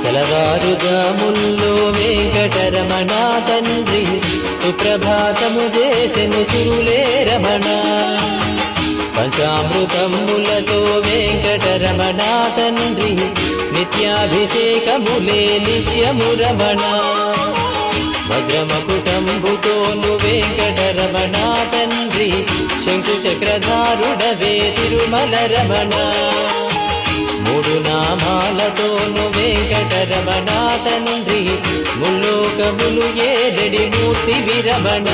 తెలవారుజాముల్లో వెంకటరమణ తండ్రి సుప్రభాతము చేసెను సురులే రమణ. పంచామృతములతో వెంకటరమణ తండ్రి నిత్యాభిషేకములే నిత్యము రమణ. వజ్రమకుటంబుతోను వెంకటరమణ తండ్రి శంకు చక్రధారుడవే తిరుమల రమణ. మూడు నామాలతోను వెంకటరమణ తండ్రి ముల్లోకములు ఏడడి మూర్తి విరమణ.